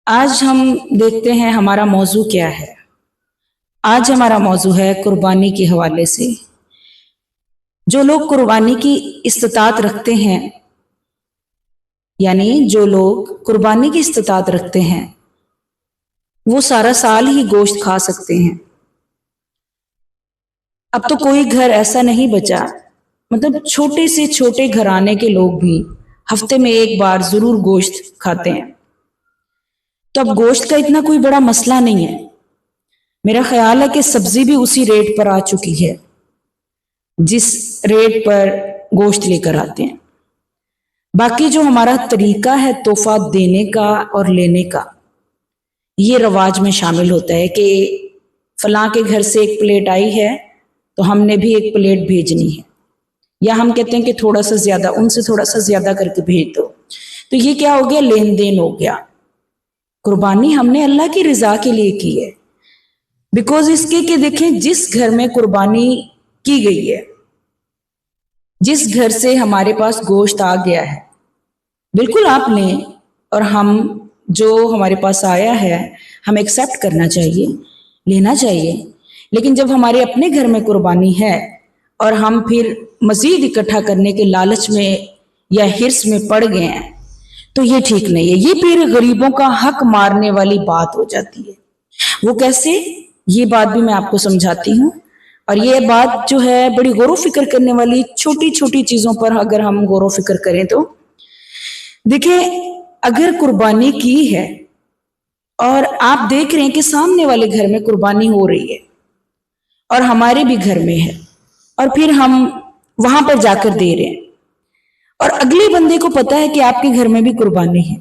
آج ہم دیکھتے ہیں ہمارا موضوع کیا ہے۔ آج ہمارا موضوع ہے قربانی کے حوالے سے۔ جو لوگ قربانی کی استطاعت رکھتے ہیں، یعنی جو لوگ قربانی کی استطاعت رکھتے ہیں، وہ سارا سال ہی گوشت کھا سکتے ہیں۔ اب تو کوئی گھر ایسا نہیں بچا، مطلب چھوٹے سے چھوٹے گھرانے کے لوگ بھی ہفتے میں ایک بار ضرور گوشت کھاتے ہیں۔ تو اب گوشت کا اتنا کوئی بڑا مسئلہ نہیں ہے۔ میرا خیال ہے کہ سبزی بھی اسی ریٹ پر آ چکی ہے جس ریٹ پر گوشت لے کر آتے ہیں۔ باقی جو ہمارا طریقہ ہے تحفہ دینے کا اور لینے کا، یہ رواج میں شامل ہوتا ہے کہ فلاں کے گھر سے ایک پلیٹ آئی ہے تو ہم نے بھی ایک پلیٹ بھیجنی ہے، یا ہم کہتے ہیں کہ تھوڑا سا زیادہ، ان سے تھوڑا سا زیادہ کر کے بھیج دو۔ تو یہ کیا ہو گیا؟ لین دین ہو گیا۔ قربانی ہم نے اللہ کی رضا کے لیے کی ہے، بیکوز اس کے کہ دیکھیں جس گھر میں قربانی کی گئی ہے، جس گھر سے ہمارے پاس گوشت آ گیا ہے، بالکل آپ لیں، اور ہم جو ہمارے پاس آیا ہے ہم ایکسیپٹ کرنا چاہیے، لینا چاہیے۔ لیکن جب ہمارے اپنے گھر میں قربانی ہے اور ہم پھر مزید اکٹھا کرنے کے لالچ میں یا حرص میں پڑ گئے ہیں، تو یہ ٹھیک نہیں ہے۔ یہ پھر غریبوں کا حق مارنے والی بات ہو جاتی ہے۔ وہ کیسے؟ یہ بات بھی میں آپ کو سمجھاتی ہوں، اور یہ بات جو ہے بڑی غور و فکر کرنے والی، چھوٹی چھوٹی چیزوں پر اگر ہم غور و فکر کریں تو دیکھیں، اگر قربانی کی ہے اور آپ دیکھ رہے ہیں کہ سامنے والے گھر میں قربانی ہو رہی ہے اور ہمارے بھی گھر میں ہے، اور پھر ہم وہاں پر جا کر دے رہے ہیں، اور اگلے بندے کو پتا ہے کہ آپ کے گھر میں بھی قربانی ہے،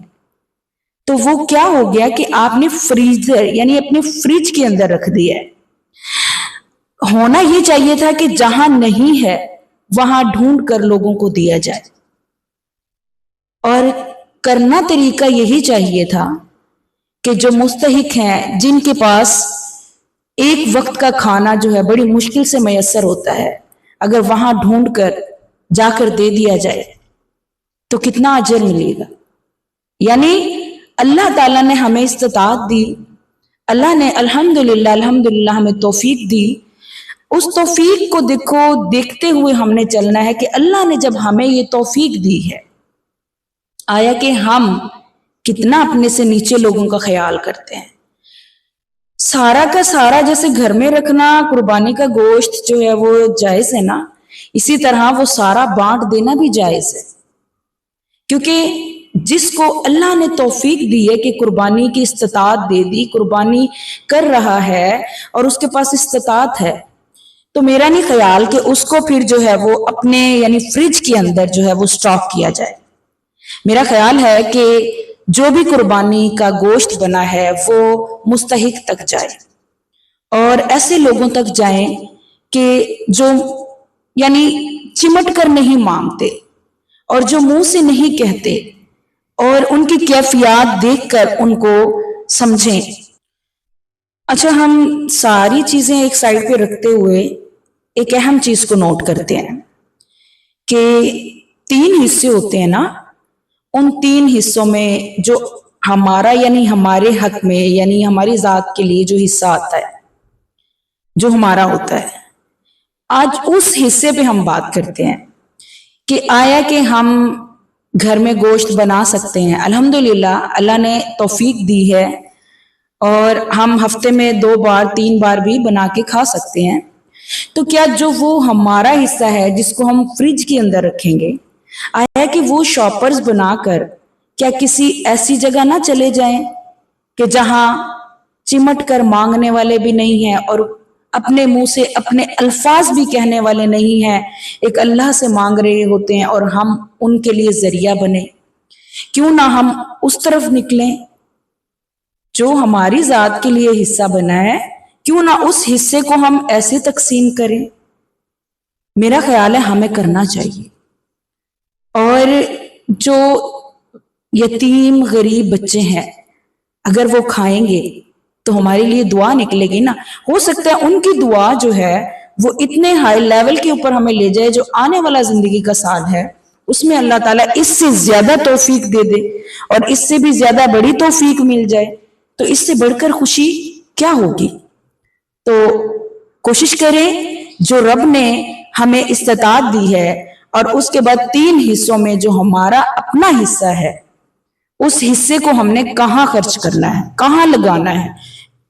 تو وہ کیا ہو گیا کہ آپ نے فریزر یعنی اپنے فریج کے اندر رکھ دیا ہے۔ ہونا یہ چاہیے تھا کہ جہاں نہیں ہے وہاں ڈھونڈ کر لوگوں کو دیا جائے، اور کرنا طریقہ یہی چاہیے تھا کہ جو مستحق ہیں، جن کے پاس ایک وقت کا کھانا جو ہے بڑی مشکل سے میسر ہوتا ہے، اگر وہاں ڈھونڈ کر جا کر دے دیا جائے تو کتنا اجر ملے گا۔ یعنی اللہ تعالیٰ نے ہمیں استطاعت دی، اللہ نے الحمدللہ ہمیں توفیق دی۔ اس توفیق کو دیکھتے ہوئے ہم نے چلنا ہے کہ اللہ نے جب ہمیں یہ توفیق دی ہے، آیا کہ ہم کتنا اپنے سے نیچے لوگوں کا خیال کرتے ہیں۔ سارا کا سارا جیسے گھر میں رکھنا قربانی کا گوشت جو ہے وہ جائز ہے نا، اسی طرح وہ سارا بانٹ دینا بھی جائز ہے، کیونکہ جس کو اللہ نے توفیق دی ہے کہ قربانی کی استطاعت دے دی، قربانی کر رہا ہے اور اس کے پاس استطاعت ہے، تو میرا نہیں خیال کہ اس کو پھر جو ہے وہ اپنے یعنی فریج کے اندر جو ہے وہ سٹاک کیا جائے۔ میرا خیال ہے کہ جو بھی قربانی کا گوشت بنا ہے وہ مستحق تک جائے، اور ایسے لوگوں تک جائیں کہ جو یعنی چمٹ کر نہیں مانگتے، اور جو منہ سے نہیں کہتے، اور ان کی کیفیات دیکھ کر ان کو سمجھیں۔ اچھا، ہم ساری چیزیں ایک سائڈ پہ رکھتے ہوئے ایک اہم چیز کو نوٹ کرتے ہیں کہ 3 حصے ہوتے ہیں نا، ان 3 حصوں میں جو ہمارا یعنی ہمارے حق میں یعنی ہماری ذات کے لیے جو حصہ آتا ہے، جو ہمارا ہوتا ہے، آج اس حصے پہ ہم بات کرتے ہیں کہ آیا کہ ہم گھر میں گوشت بنا سکتے ہیں۔ الحمدللہ اللہ نے توفیق دی ہے، اور ہم ہفتے میں 2 بار 3 بار بھی بنا کے کھا سکتے ہیں۔ تو کیا جو وہ ہمارا حصہ ہے جس کو ہم فریج کے اندر رکھیں گے، آیا کہ وہ شاپرز بنا کر کیا کسی ایسی جگہ نہ چلے جائیں کہ جہاں چمٹ کر مانگنے والے بھی نہیں ہیں اور اپنے منہ سے اپنے الفاظ بھی کہنے والے نہیں ہیں، ایک اللہ سے مانگ رہے ہوتے ہیں، اور ہم ان کے لیے ذریعہ بنے؟ کیوں نہ ہم اس طرف نکلیں جو ہماری ذات کے لیے حصہ بنا ہے، کیوں نہ اس حصے کو ہم ایسے تقسیم کریں؟ میرا خیال ہے ہمیں کرنا چاہیے۔ اور جو یتیم غریب بچے ہیں، اگر وہ کھائیں گے تو ہمارے لیے دعا نکلے گی نا۔ ہو سکتا ہے ان کی دعا جو ہے وہ اتنے ہائی لیول کے اوپر ہمیں لے جائے، جو آنے والا زندگی کا سال ہے اس میں اللہ تعالیٰ اس سے زیادہ توفیق دے دے اور اس سے بھی زیادہ بڑی توفیق مل جائے تو اس سے بڑھ کر خوشی کیا ہوگی؟ تو کوشش کریں جو رب نے ہمیں استطاعت دی ہے اور اس کے بعد 3 حصوں میں جو ہمارا اپنا حصہ ہے اس حصے کو ہم نے کہاں خرچ کرنا ہے، کہاں لگانا ہے،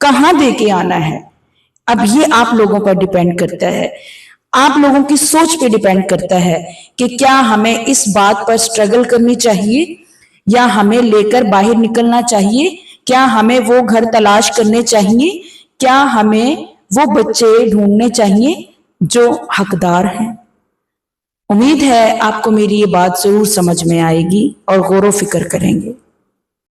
کہاں دے کے آنا ہے، اب یہ آپ لوگوں پر ڈیپینڈ کرتا ہے، آپ لوگوں کی سوچ پہ ڈیپینڈ کرتا ہے کہ کیا ہمیں اس بات پر سٹرگل کرنی چاہیے یا ہمیں لے کر باہر نکلنا چاہیے، کیا ہمیں وہ گھر تلاش کرنے چاہیے، کیا ہمیں وہ بچے ڈھونڈنے چاہیے جو حقدار ہیں۔ امید ہے آپ کو میری یہ بات ضرور سمجھ میں آئے گی اور غور و فکر کریں گے۔